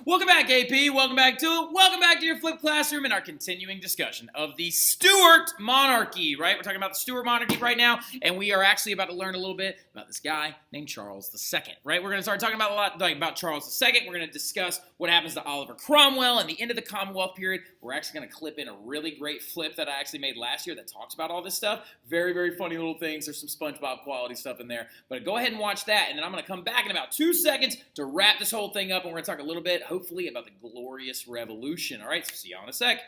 Welcome back, AP. Welcome back to it. Welcome back to your flipped classroom and our continuing discussion of the Stuart monarchy, right? We're talking about the Stuart monarchy right now, and we are actually about to learn a little bit about this guy named Charles II, right? We're going to start talking about a lot about Charles II. We're going to discuss what happens to Oliver Cromwell and the end of the Commonwealth period. We're actually going to clip in a really great flip that I actually made last year that talks about all this stuff. Very, very funny little things. There's some SpongeBob quality stuff in there, but go ahead and watch that, and then I'm going to come back in about 2 seconds to wrap this whole thing up, and we're going to talk a little bit, hopefully, about the Glorious Revolution. All right, so see y'all in a sec.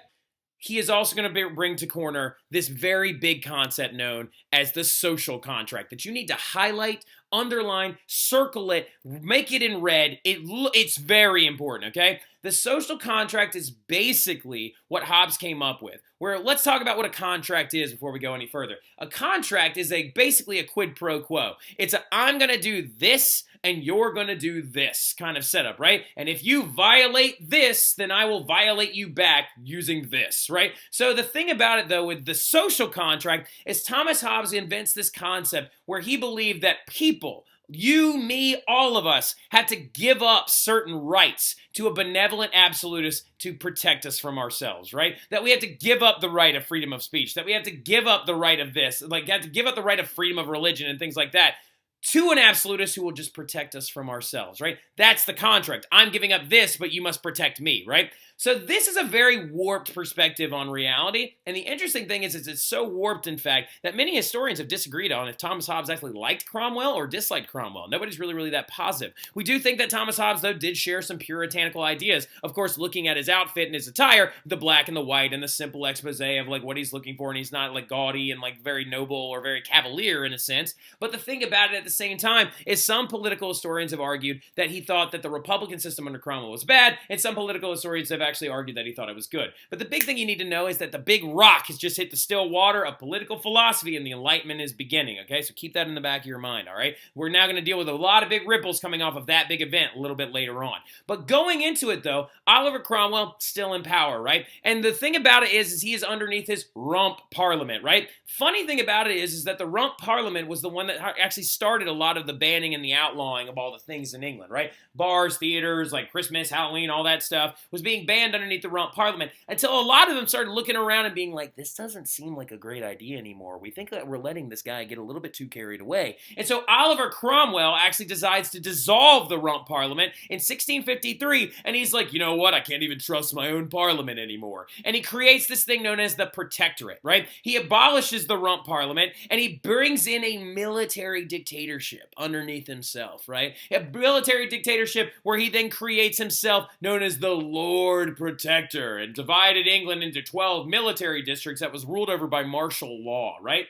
He is also going to bring to corner this very big concept known as the social contract that you need to highlight, underline, circle it, make it in red. It's very important, okay? The social contract is basically what Hobbes came up with. Where let's talk about what a contract is before we go any further. A contract is basically a quid pro quo. It's I'm going to do this and you're going to do this kind of setup, right? And if you violate this, then I will violate you back using this, right? So the thing about it, though, with the social contract is Thomas Hobbes invents this concept where he believed that people, you, me, all of us, had to give up certain rights to a benevolent absolutist to protect us from ourselves, right? That we have to give up the right of freedom of speech, that we have to give up the right of this, like have to give up the right of freedom of religion and things like that to an absolutist who will just protect us from ourselves, right? That's the contract. I'm giving up this, but you must protect me, right? So this is a very warped perspective on reality, and the interesting thing is it's so warped, in fact, that many historians have disagreed on if Thomas Hobbes actually liked Cromwell or disliked Cromwell. Nobody's really that positive. We do think that Thomas Hobbes, though, did share some puritanical ideas. Of course, looking at his outfit and his attire, the black and the white and the simple expose of like what he's looking for, and he's not like gaudy and like very noble or very cavalier in a sense. But the thing about it at the same time is some political historians have argued that he thought that the Republican system under Cromwell was bad, and some political historians have actually argued that he thought it was good. But the big thing you need to know is that the big rock has just hit the still water of political philosophy and the Enlightenment is beginning, okay? So keep that in the back of your mind, all right? We're now going to deal with a lot of big ripples coming off of that big event a little bit later on. But going into it, though, Oliver Cromwell still in power, right? And the thing about it is he is underneath his rump parliament, right? Funny thing about it is that the rump parliament was the one that actually started a lot of the banning and the outlawing of all the things in England, right? Bars, theaters, like Christmas, Halloween, all that stuff was being banned underneath the rump parliament until a lot of them started looking around and being like, this doesn't seem like a great idea anymore. We think that we're letting this guy get a little bit too carried away. And so Oliver Cromwell actually decides to dissolve the rump parliament in 1653, and he's like, you know what? I can't even trust my own parliament anymore. And he creates this thing known as the Protectorate, right? He abolishes the rump parliament, and he brings in a military dictatorship underneath himself, right? A military dictatorship where he then creates himself known as the Lord Protector and divided England into 12 military districts that was ruled over by martial law, right?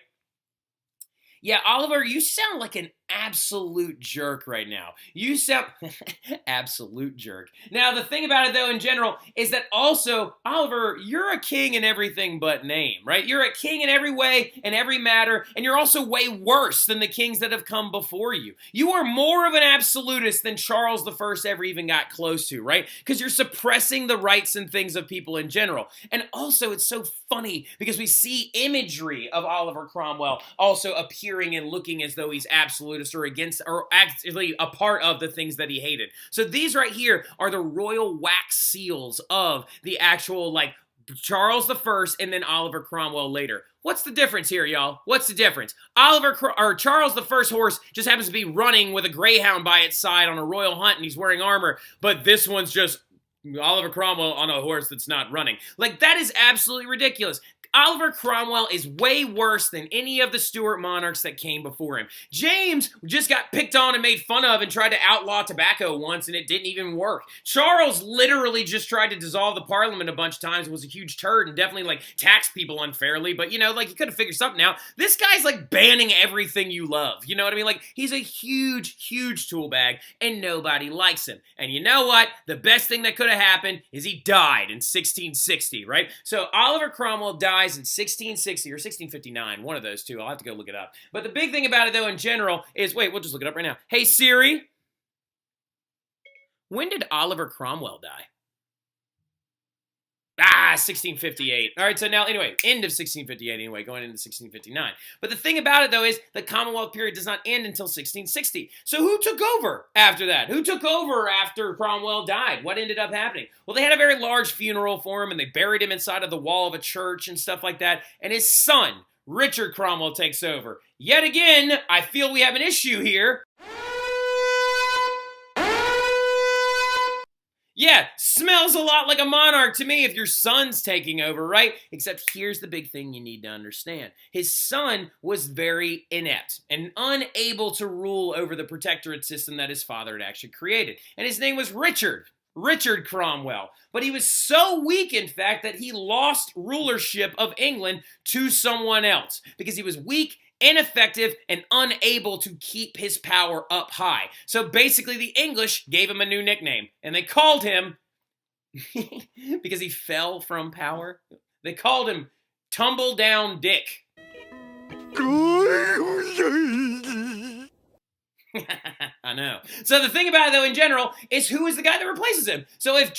Yeah, Oliver, you sound like an absolute jerk right now. You sound absolute jerk. Now, the thing about it, though, in general, is that also, Oliver, you're a king in everything but name, right? You're a king in every way, in every matter, and you're also way worse than the kings that have come before you. You are more of an absolutist than Charles I ever even got close to, right? Because you're suppressing the rights and things of people in general. And also, it's so funny because we see imagery of Oliver Cromwell also appearing and looking as though he's absolutist or against or actually a part of the things that he hated. So these right here are the royal wax seals of the actual like Charles I and then Oliver Cromwell later. What's the difference here, y'all? What's the difference? Charles I's horse just happens to be running with a greyhound by its side on a royal hunt and he's wearing armor, but this one's just Oliver Cromwell on a horse that's not running. Like, that is absolutely ridiculous. Oliver Cromwell is way worse than any of the Stuart monarchs that came before him. James just got picked on and made fun of and tried to outlaw tobacco once, and it didn't even work. Charles literally just tried to dissolve the parliament a bunch of times and was a huge turd and definitely, like, taxed people unfairly, but, you know, like, he could have figured something out. This guy's, like, banning everything you love. You know what I mean? Like, he's a huge tool bag, and nobody likes him. And you know what? The best thing that could have happened is he died in 1660, right? So Oliver Cromwell died in 1660 or 1659, one of those two. I'll have to go look it up. But the big thing about it, though, in general, is, wait, we'll just look it up right now. Hey, Siri, when did Oliver Cromwell die? 1658. All right, so now, anyway, end of 1658 anyway, going into 1659. But the thing about it, though, is the Commonwealth period does not end until 1660. So who took over after that? Who took over after Cromwell died? What ended up happening? Well, they had a very large funeral for him, and they buried him inside of the wall of a church and stuff like that, and his son, Richard Cromwell, takes over. Yet again, I feel we have an issue here. Yeah, smells a lot like a monarch to me if your son's taking over, right? Except here's the big thing you need to understand. His son was very inept and unable to rule over the protectorate system that his father had actually created. And his name was Richard Cromwell. But he was so weak, in fact, that he lost rulership of England to someone else because he was weak, ineffective, and unable to keep his power up high. So basically the English gave him a new nickname, and they called him, because he fell from power, they called him Tumble Down Dick. I know. So the thing about it, though, in general, is who is the guy that replaces him? So if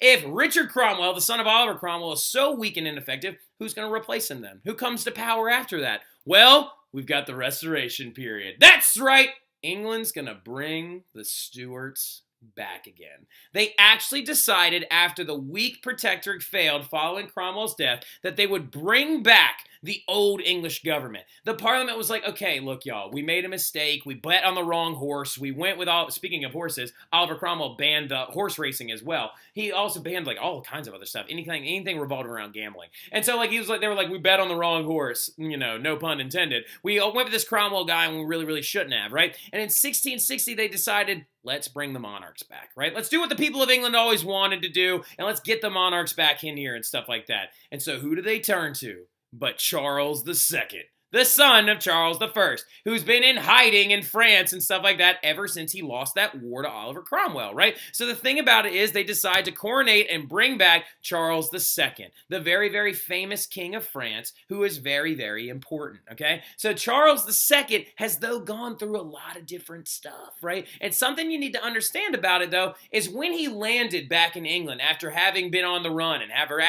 if Richard Cromwell, the son of Oliver Cromwell, is so weak and ineffective, who's going to replace him then? Who comes to power after that? Well, we've got the Restoration period. That's right! England's going to bring the Stuarts back again. They actually decided after the weak protectorate failed following Cromwell's death that they would bring back the old English government. The Parliament was like, okay, look, y'all, we made a mistake. We bet on the wrong horse. We went with speaking of horses, Oliver Cromwell banned horse racing as well. He also banned like all kinds of other stuff, anything revolved around gambling. And so like they were like, we bet on the wrong horse, no pun intended. We went with this Cromwell guy and we really shouldn't have, right? And in 1660, they decided, let's bring the monarchs back, right? Let's do what the people of England always wanted to do, and let's get the monarchs back in here and stuff like that. And so who do they turn to but Charles II, the son of Charles I, who's been in hiding in France and stuff like that ever since he lost that war to Oliver Cromwell, right? So the thing about it is they decide to coronate and bring back Charles II, the very famous king of France, who is very important, okay? So Charles II has, though, gone through a lot of different stuff, right? And something you need to understand about it, though, is when he landed back in England after having been on the run and after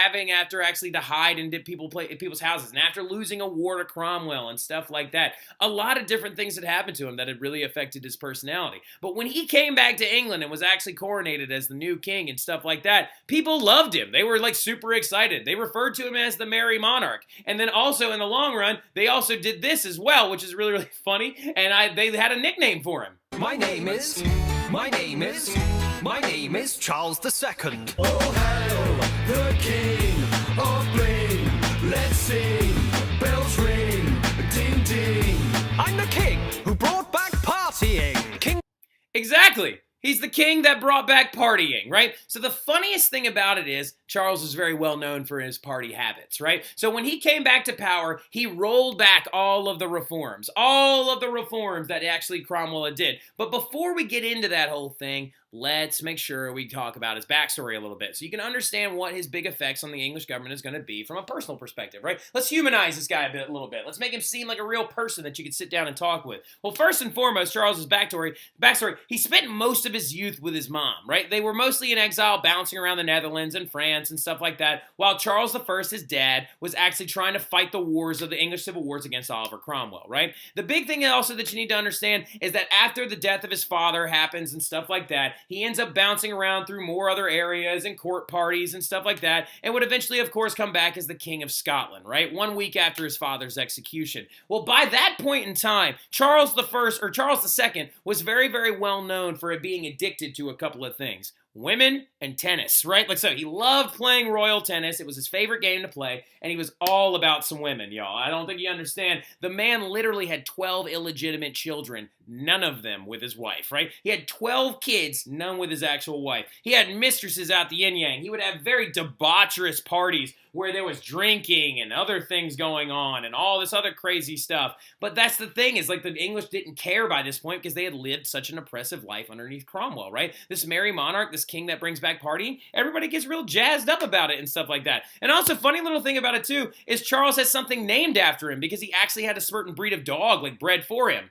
actually to hide in people's houses and after losing a war to Cromwell and stuff like that. A lot of different things had happened to him that had really affected his personality. But when he came back to England and was actually coronated as the new king and stuff like that, people loved him. They were like super excited. They referred to him as the Merry Monarch. And then also in the long run, they also did this as well, which is really funny. And they had a nickname for him. My name is Charles II. Oh, hail the King of Bling. Let's sing, bells ring, ding ding. I'm the king who brought back partying. King. Exactly. He's the king that brought back partying, right? So the funniest thing about it is Charles was very well known for his party habits, right? So when he came back to power, he rolled back all of the reforms that actually Cromwell did. But before we get into that whole thing, let's make sure we talk about his backstory a little bit so you can understand what his big effects on the English government is going to be from a personal perspective, right? Let's humanize this guy a little bit. Let's make him seem like a real person that you could sit down and talk with. Well, first and foremost, Charles's backstory, he spent most of his youth with his mom, right? They were mostly in exile, bouncing around the Netherlands and France and stuff like that, while Charles I, his dad, was actually trying to fight the wars of the English civil wars against Oliver Cromwell, right? The big thing also that you need to understand is that after the death of his father happens and stuff like that, he ends up bouncing around through more other areas and court parties and stuff like that, and would eventually, of course, come back as the King of Scotland, right? 1 week after his father's execution. Well, by that point in time, Charles II was very well known for being addicted to a couple of things. Women and tennis, right? Like, so he loved playing royal tennis. It was his favorite game to play, and he was all about some women, y'all. I don't think you understand. The man literally had 12 illegitimate children, none of them with his wife, right? He had 12 kids, none with his actual wife. He had mistresses out the yin-yang. He would have very debaucherous parties where there was drinking and other things going on and all this other crazy stuff. But that's the thing, is like the English didn't care by this point because they had lived such an oppressive life underneath Cromwell, right? This merry monarch, this king that brings back partying, everybody gets real jazzed up about it and stuff like that. And also, funny little thing about it too is Charles has something named after him because he actually had a certain breed of dog like bred for him.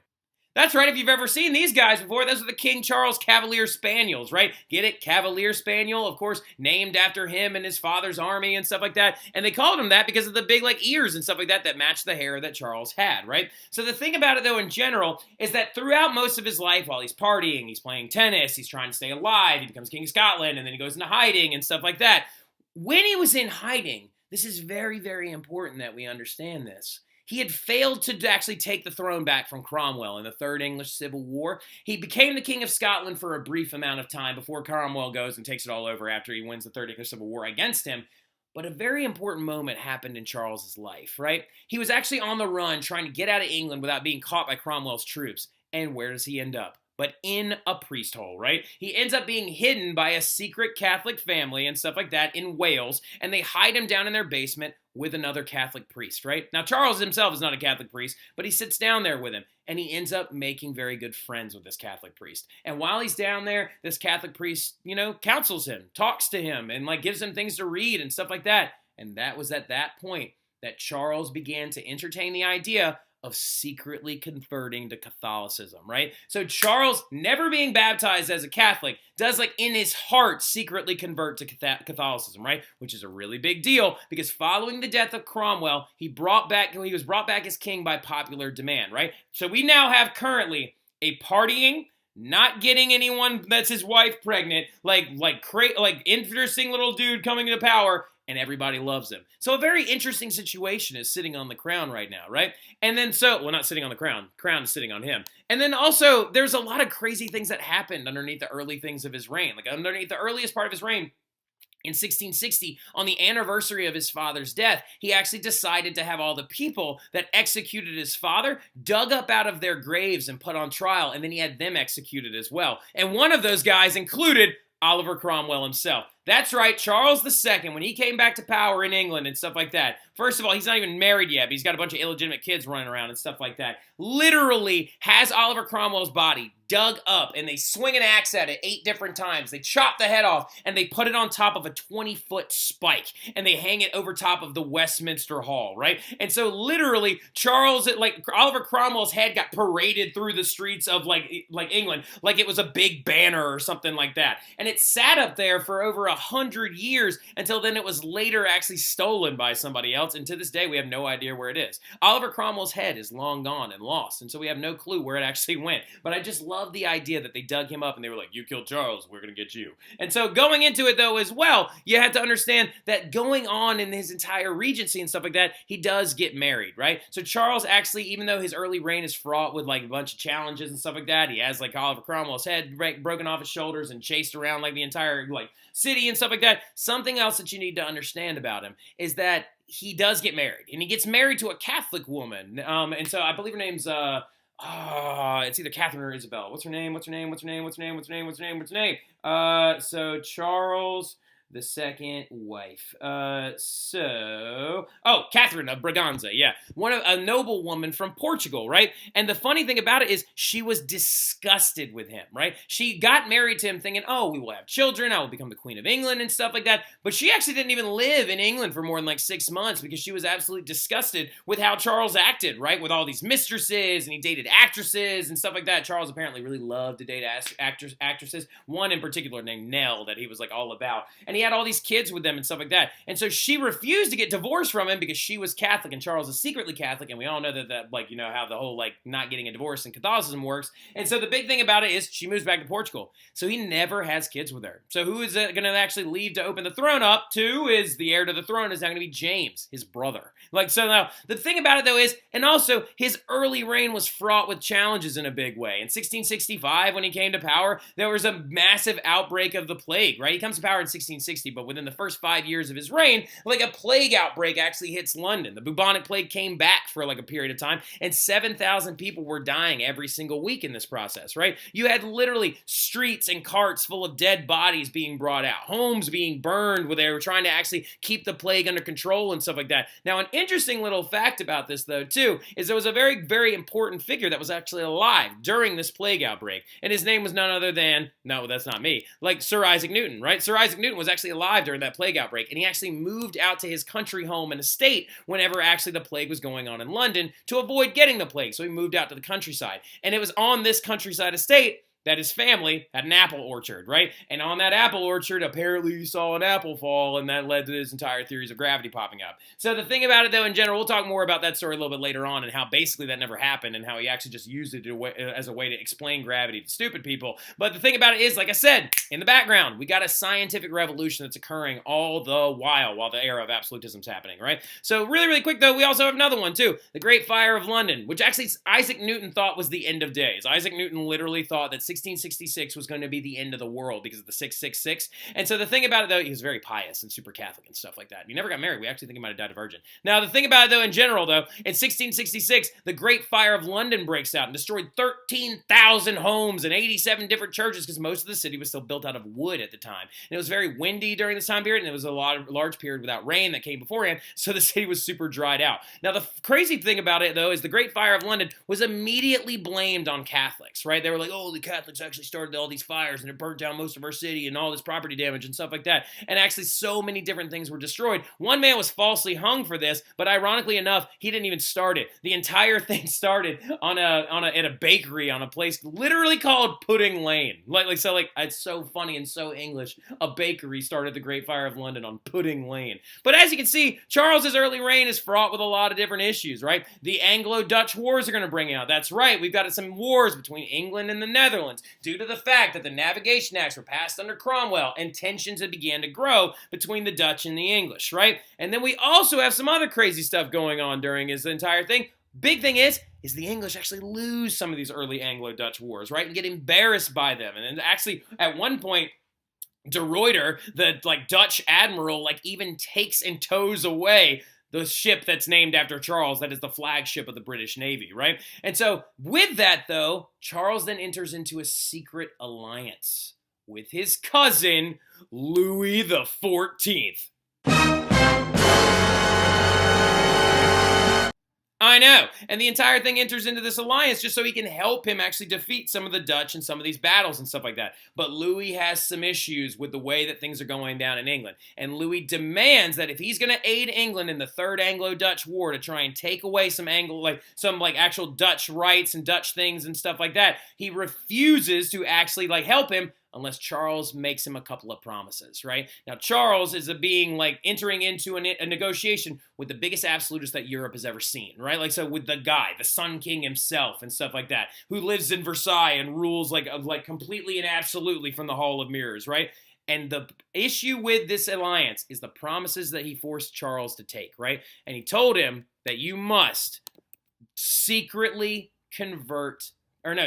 That's right, if you've ever seen these guys before, those are the King Charles Cavalier Spaniels, right? Get it? Cavalier Spaniel, of course, named after him and his father's army and stuff like that. And they called him that because of the big, ears and stuff like that matched the hair that Charles had, right? So the thing about it, though, in general, is that throughout most of his life, while he's partying, he's playing tennis, he's trying to stay alive, he becomes King of Scotland, and then he goes into hiding and stuff like that. When he was in hiding, this is very, very important that we understand this. He had failed to actually take the throne back from Cromwell in the Third English Civil War. He became the King of Scotland for a brief amount of time before Cromwell goes and takes it all over after he wins the Third English Civil War against him. But a very important moment happened in Charles's life, right? He was actually on the run trying to get out of England without being caught by Cromwell's troops. And where does he end up? But in a priest hole, right? He ends up being hidden by a secret Catholic family and stuff like that in Wales, and they hide him down in their basement with another Catholic priest, right? Now, Charles himself is not a Catholic priest, but he sits down there with him, and he ends up making very good friends with this Catholic priest. And while he's down there, this Catholic priest, counsels him, talks to him, and gives him things to read and stuff like that. And that was at that point that Charles began to entertain the idea of secretly converting to Catholicism, right? So Charles, never being baptized as a Catholic, does in his heart secretly convert to Catholicism, right? Which is a really big deal because following the death of Cromwell, he was brought back as king by popular demand, right? So we now have currently a partying, not getting anyone that's his wife pregnant, interesting little dude coming to power, and everybody loves him. So a very interesting situation is sitting on the crown right now, right? And then not sitting on the crown is sitting on him. And then also, there's a lot of crazy things that happened underneath the early things of his reign. Underneath the earliest part of his reign, in 1660, on the anniversary of his father's death, he actually decided to have all the people that executed his father dug up out of their graves and put on trial, and then he had them executed as well. And one of those guys included Oliver Cromwell himself. That's right, Charles II, when he came back to power in England and stuff like that, first of all, he's not even married yet, but he's got a bunch of illegitimate kids running around and stuff like that, literally has Oliver Cromwell's body dug up, and they swing an axe at it 8 different times. They chop the head off, and they put it on top of a 20-foot spike, and they hang it over top of the Westminster Hall, right? And so literally, Oliver Cromwell's head got paraded through the streets of England, like it was a big banner or something like that. And it sat up there for over 100 years until then it was later actually stolen by somebody else, and to this day we have no idea where it is. Oliver Cromwell's head is long gone and lost, and so we have no clue where it actually went. But I just love the idea that they dug him up and they were like, you killed Charles, we're gonna get you. And so going into it though as well, you have to understand that going on in his entire regency and stuff like that, he does get married, right? So Charles actually, even though his early reign is fraught with a bunch of challenges and stuff like that, he has Oliver Cromwell's head broken off his shoulders and chased around the entire city and stuff like that. Something else that you need to understand about him is that he does get married, and he gets married to a Catholic woman. And so I believe her name's it's either Catherine or Isabel. What's her name? So Charles the second wife. Catherine of Braganza, yeah. A noble woman from Portugal, right? And the funny thing about it is she was disgusted with him, right? She got married to him thinking, we will have children, I will become the Queen of England and stuff like that. But she actually didn't even live in England for more than 6 months because she was absolutely disgusted with how Charles acted, right? With all these mistresses, and he dated actresses and stuff like that. Charles apparently really loved to date actresses. One in particular named Nell that he was all about. And he had all these kids with them and stuff like that. And so she refused to get divorced from him because she was Catholic and Charles is secretly Catholic, and we all know that how the whole not getting a divorce in Catholicism works. And so the big thing about it is she moves back to Portugal. So he never has kids with her. So who is going to actually leave to open the throne up to is the heir to the throne is now going to be James, his brother. So now the thing about it though is, and also his early reign was fraught with challenges in a big way. In 1665, when he came to power, there was a massive outbreak of the plague, right? He comes to power in 1660, but within the first 5 years of his reign, a plague outbreak actually hits London. The bubonic plague came back for a period of time, and 7,000 people were dying every single week in this process, right? You had literally streets and carts full of dead bodies being brought out, homes being burned where they were trying to actually keep the plague under control and stuff like that. Now, an interesting little fact about this, though, too, is there was a very, very important figure that was actually alive during this plague outbreak, and his name was none other than, no, that's not me, Sir Isaac Newton, right? Sir Isaac Newton was actually actually alive during that plague outbreak, and he actually moved out to his country home and estate whenever actually the plague was going on in London to avoid getting the plague. So he moved out to the countryside. And it was on this countryside estate that his family had an apple orchard, right? And on that apple orchard, apparently he saw an apple fall, and that led to his entire theories of gravity popping up. So the thing about it, though, in general, we'll talk more about that story a little bit later on and how basically that never happened and how he actually just used it as a way to explain gravity to stupid people. But the thing about it is, like I said, in the background, we got a scientific revolution that's occurring all the while the era of absolutism is happening, right? So really, really quick, though, we also have another one, too. The Great Fire of London, which actually Isaac Newton thought was the end of days. Isaac Newton literally thought that 1666 was going to be the end of the world because of the 666. And so the thing about it, though, he was very pious and super Catholic and stuff like that. He never got married. We actually think he might have died a virgin. Now, the thing about it, though, in general, though, in 1666, the Great Fire of London breaks out and destroyed 13,000 homes and 87 different churches because most of the city was still built out of wood at the time. And it was very windy during this time period, and it was a large period without rain that came beforehand, so the city was super dried out. Now, the crazy thing about it, though, is the Great Fire of London was immediately blamed on Catholics, right? They were like, oh, the Catholics actually started all these fires and it burnt down most of our city and all this property damage and stuff like that. And actually so many different things were destroyed. One man was falsely hung for this, but ironically enough, he didn't even start it. The entire thing started at a bakery on a place literally called Pudding Lane. It's so funny and so English. A bakery started the Great Fire of London on Pudding Lane. But as you can see, Charles's early reign is fraught with a lot of different issues, right? The Anglo-Dutch wars are going to bring out. That's right, we've got some wars between England and the Netherlands due to the fact that the Navigation Acts were passed under Cromwell and tensions had began to grow between the Dutch and the English, right? And then we also have some other crazy stuff going on during his entire thing. Big thing is the English actually lose some of these early Anglo-Dutch wars, right? And get embarrassed by them. And then actually, at one point, De Ruyter, the Dutch admiral, even takes and tows away the ship that's named after Charles, that is the flagship of the British Navy, right? And so with that, though, Charles then enters into a secret alliance with his cousin, Louis the 14th. I know. And the entire thing enters into this alliance just so he can help him actually defeat some of the Dutch in some of these battles and stuff like that. But Louis has some issues with the way that things are going down in England. And Louis demands that if he's going to aid England in the Third Anglo-Dutch War to try and take away some actual Dutch rights and Dutch things and stuff like that, he refuses to actually help him unless Charles makes him a couple of promises, right? Now, Charles is entering into a negotiation with the biggest absolutist that Europe has ever seen, right? So with the Sun King himself and stuff like that, who lives in Versailles and rules completely and absolutely from the Hall of Mirrors, right? And the issue with this alliance is the promises that he forced Charles to take, right? And he told him that you must secretly convert, let me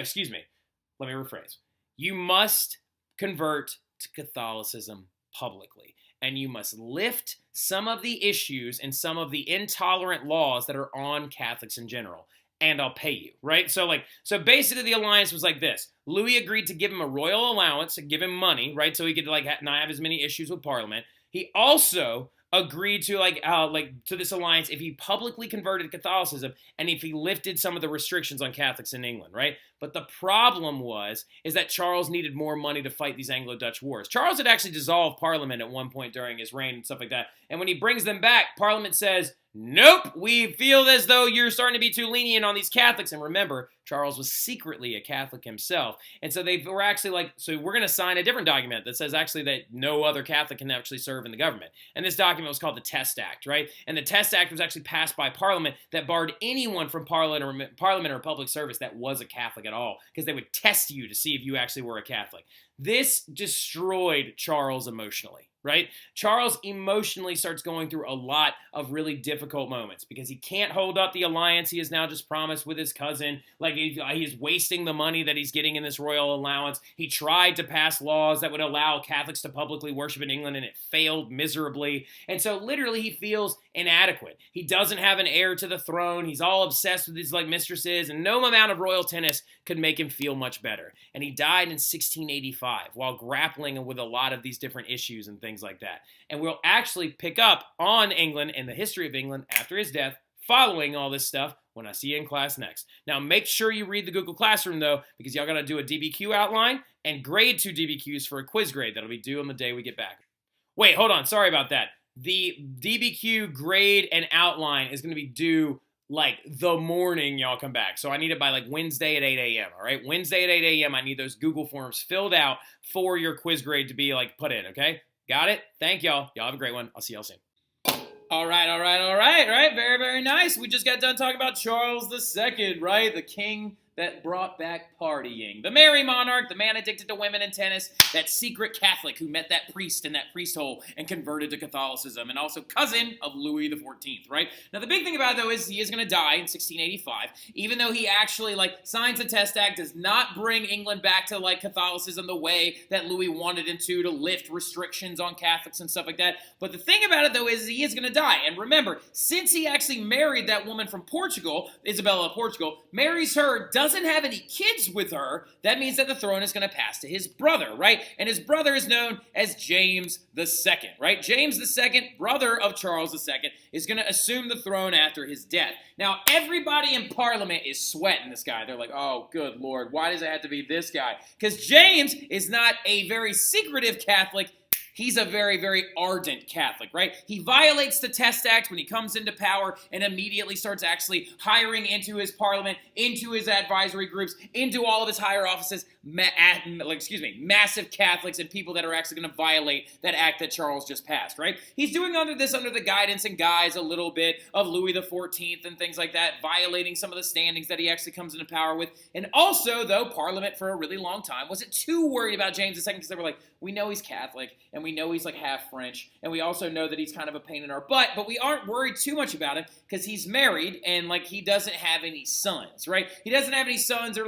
rephrase. You must convert to Catholicism publicly, and you must lift some of the issues and some of the intolerant laws that are on Catholics in general, and I'll pay you, right? So basically the alliance was like this. Louis agreed to give him a royal allowance and give him money, right? So he could not have as many issues with Parliament. He also agreed to to this alliance if he publicly converted to Catholicism and if he lifted some of the restrictions on Catholics in England, right? But the problem is that Charles needed more money to fight these Anglo-Dutch wars. Charles had actually dissolved Parliament at one point during his reign and stuff like that. And when he brings them back, Parliament says, nope, we feel as though you're starting to be too lenient on these Catholics. And remember, Charles was secretly a Catholic himself. And so they were actually so we're going to sign a different document that says actually that no other Catholic can actually serve in the government. And this document was called the Test Act, right? And the Test Act was actually passed by Parliament that barred anyone from Parliament or public service that was a Catholic at all, because they would test you to see if you actually were a Catholic. This destroyed Charles emotionally, right? Charles emotionally starts going through a lot of really difficult moments because he can't hold up the alliance he has now just promised with his cousin. He is wasting the money that he's getting in this royal allowance. He tried to pass laws that would allow Catholics to publicly worship in England, and it failed miserably. And so literally he feels inadequate. He doesn't have an heir to the throne. He's all obsessed with his mistresses, and no amount of royal tennis could make him feel much better. And he died in 1685 while grappling with a lot of these different issues and things like that. And we'll actually pick up on England and the history of England after his death, following all this stuff when I see you in class next. Now, make sure you read the Google Classroom, though, because y'all got to do a DBQ outline and grade 2 DBQs for a quiz grade that'll be due on the day we get back. Wait, hold on. Sorry about that. The DBQ grade and outline is going to be due like the morning y'all come back. So I need it by like Wednesday at 8 a.m. All right. Wednesday at 8 a.m. I need those Google forms filled out for your quiz grade to be like put in. Okay. Got it? Thank y'all. Y'all have a great one. I'll see y'all soon. All right. Very, very nice. We just got done talking about Charles II, right? The king that brought back partying. The merry monarch, the man addicted to women and tennis, that secret Catholic who met that priest in that priest hole and converted to Catholicism, and also cousin of Louis XIV, right? Now, the big thing about it, though, is he is going to die in 1685, even though he actually, signs the Test Act, does not bring England back to, Catholicism the way that Louis wanted him to lift restrictions on Catholics and stuff like that. But the thing about it, though, is he is going to die. And remember, since he actually married that woman from Portugal, Isabella of Portugal, marries her, doesn't have any kids with her, that means that the throne is going to pass to his brother, right? And his brother is known as James II, right? James II, brother of Charles II, is going to assume the throne after his death. Now, everybody in Parliament is sweating this guy. They're like, oh, good Lord, why does it have to be this guy? Because James is not a very secretive Catholic. He's a very, very ardent Catholic, right? He violates the Test Act when he comes into power and immediately starts actually hiring into his parliament, into his advisory groups, into all of his higher offices, massive Catholics and people that are actually going to violate that act that Charles just passed, right? He's doing under the guidance and guise a little bit of Louis XIV and things like that, violating some of the standings that he actually comes into power with. And also, though, Parliament for a really long time wasn't too worried about James II because they were like, we know he's Catholic, and we know he's half French, and we also know that he's kind of a pain in our butt, but we aren't worried too much about him because he's married and he doesn't have any sons, right? He doesn't have any sons or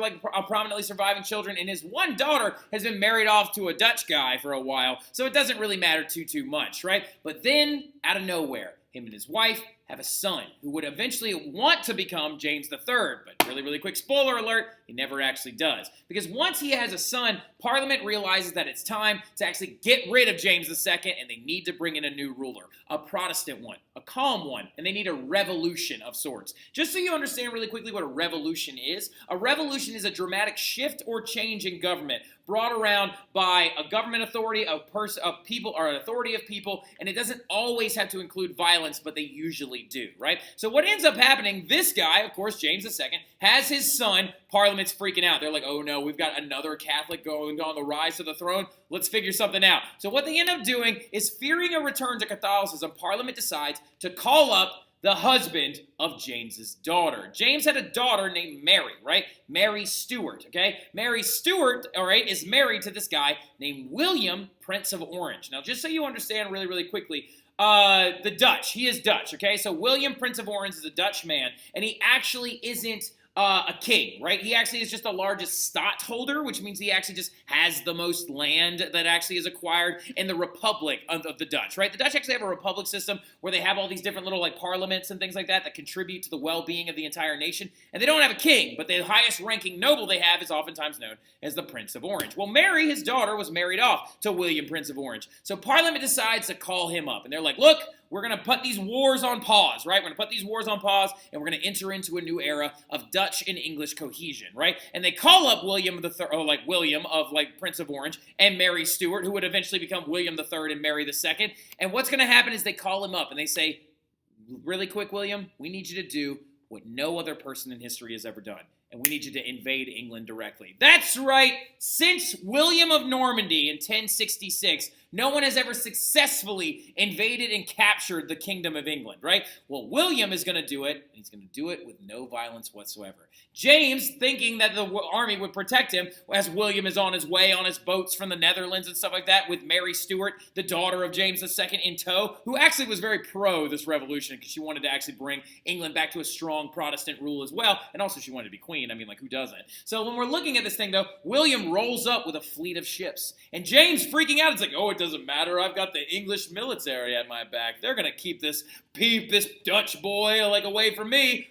prominently surviving children, and his one daughter has been married off to a Dutch guy for a while, so it doesn't really matter too much, right? But then, out of nowhere, him and his wife have a son who would eventually want to become James III, but really quick spoiler alert, he never actually does. Because once he has a son, Parliament realizes that it's time to actually get rid of James II, and they need to bring in a new ruler, a Protestant one, a calm one, and they need a revolution of sorts. Just so you understand really quickly what a revolution is a dramatic shift or change in government brought around by a government authority, of people, or an authority of people, and it doesn't always have to include violence, but they usually do, right? So what ends up happening, this guy, of course, James II, has his son. Parliament's freaking out. They're like, oh no, we've got another Catholic going on the rise to the throne. Let's figure something out. So what they end up doing is, fearing a return to Catholicism, Parliament decides to call up the husband of James's daughter. James had a daughter named Mary, right? Mary Stuart, okay? Mary Stuart, all right, is married to this guy named William, Prince of Orange. Now, just so you understand really quickly, the Dutch, he is Dutch, okay? So William, Prince of Orange, is a Dutch man, and he actually isn't a king, right? He actually is just the largest stadtholder, which means he actually just has the most land that actually is acquired in the Republic of the Dutch, right? The Dutch actually have a republic system where they have all these different little parliaments and things like that contribute to the well-being of the entire nation, and they don't have a king, but the highest ranking noble they have is oftentimes known as the Prince of Orange. Well, Mary, his daughter, was married off to William, Prince of Orange, so Parliament decides to call him up, and they're like, look, we're going to put these wars on pause, right? We're going to put these wars on pause, and we're going to enter into a new era of Dutch and English cohesion, right? And they call up William William of Prince of Orange and Mary Stuart, who would eventually become William III and Mary II. And what's going to happen is they call him up and they say, really quick, William, we need you to do what no other person in history has ever done. And we need you to invade England directly. That's right. Since William of Normandy in 1066, no one has ever successfully invaded and captured the Kingdom of England, right? Well, William is going to do it, and he's going to do it with no violence whatsoever. James, thinking that the army would protect him, as William is on his way on his boats from the Netherlands and stuff like that, with Mary Stuart, the daughter of James II, in tow, who actually was very pro this revolution because she wanted to actually bring England back to a strong Protestant rule as well, and also she wanted to be queen. I mean, who doesn't? So when we're looking at this thing, though, William rolls up with a fleet of ships, and James freaking out. It's like, oh, it doesn't matter. I've got the English military at my back. They're going to keep this Dutch boy away from me.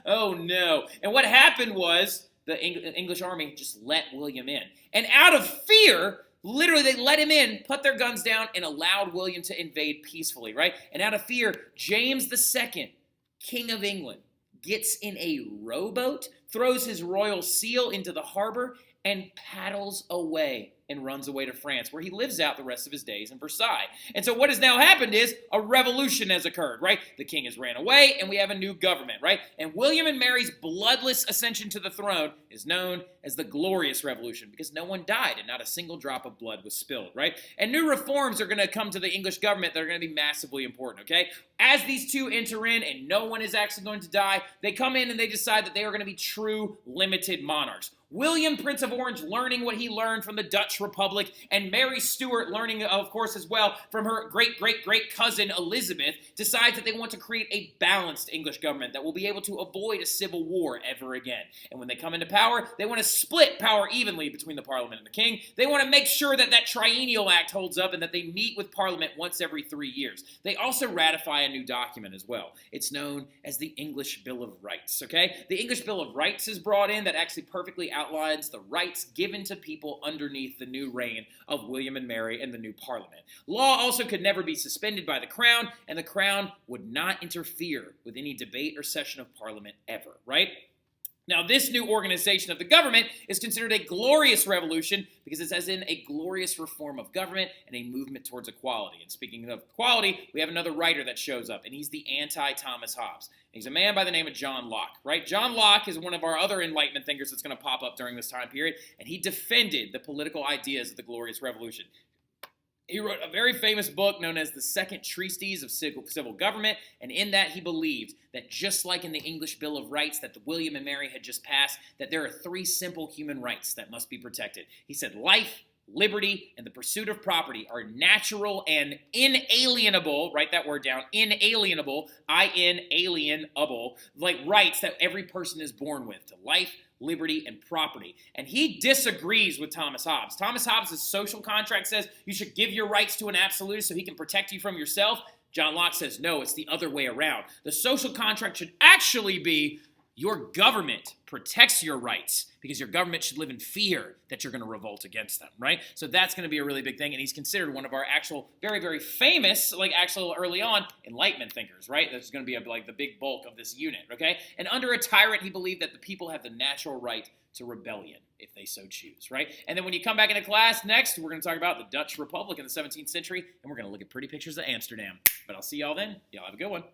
Oh, no. And what happened was the English army just let William in. And out of fear, literally, they let him in, put their guns down, and allowed William to invade peacefully, right? And out of fear, James II, King of England, gets in a rowboat, throws his royal seal into the harbor, and paddles away and runs away to France, where he lives out the rest of his days in Versailles. And so what has now happened is a revolution has occurred, right? The king has ran away, and we have a new government, right? And William and Mary's bloodless ascension to the throne is known as the Glorious Revolution, because no one died and not a single drop of blood was spilled, right? And new reforms are going to come to the English government that are going to be massively important, okay? As these two enter in and no one is actually going to die, they come in and they decide that they are going to be true limited monarchs. William, Prince of Orange, learning what he learned from the Dutch Republic, and Mary Stuart learning, of course, as well from her great cousin Elizabeth, decides that they want to create a balanced English government that will be able to avoid a civil war ever again. And when they come into power, they want to split power evenly between the Parliament and the King. They want to make sure that that Triennial Act holds up and that they meet with Parliament once every 3 years. They also ratify a new document as well. It's known as the English Bill of Rights, okay? The English Bill of Rights is brought in that actually perfectly outlines the rights given to people underneath the new reign of William and Mary and the new Parliament. Law also could never be suspended by the Crown, and the Crown would not interfere with any debate or session of Parliament ever, right? Now, this new organization of the government is considered a glorious revolution because it's as in a glorious reform of government and a movement towards equality. And speaking of equality, we have another writer that shows up, and he's the anti-Thomas Hobbes. He's a man by the name of John Locke, right? John Locke is one of our other Enlightenment thinkers that's going to pop up during this time period, and he defended the political ideas of the Glorious Revolution. He wrote a very famous book known as the Second Treatise of Civil Government, and in that he believed that just like in the English Bill of Rights that the William and Mary had just passed, that there are 3 simple human rights that must be protected. He said life, liberty, and the pursuit of property are natural and inalienable, write that word down, inalienable, I-N-alienable, like rights that every person is born with, to life, liberty, and property. And he disagrees with Thomas Hobbes. Thomas Hobbes' social contract says you should give your rights to an absolutist so he can protect you from yourself. John Locke says, no, it's the other way around. The social contract should actually be your government protects your rights because your government should live in fear that you're going to revolt against them, right? So that's going to be a really big thing, and he's considered one of our actual very, very famous, like actual early on, Enlightenment thinkers, right? That's going to be like the big bulk of this unit, okay? And under a tyrant, he believed that the people have the natural right to rebellion if they so choose, right? And then when you come back into class next, we're going to talk about the Dutch Republic in the 17th century, and we're going to look at pretty pictures of Amsterdam. But I'll see y'all then. Y'all have a good one.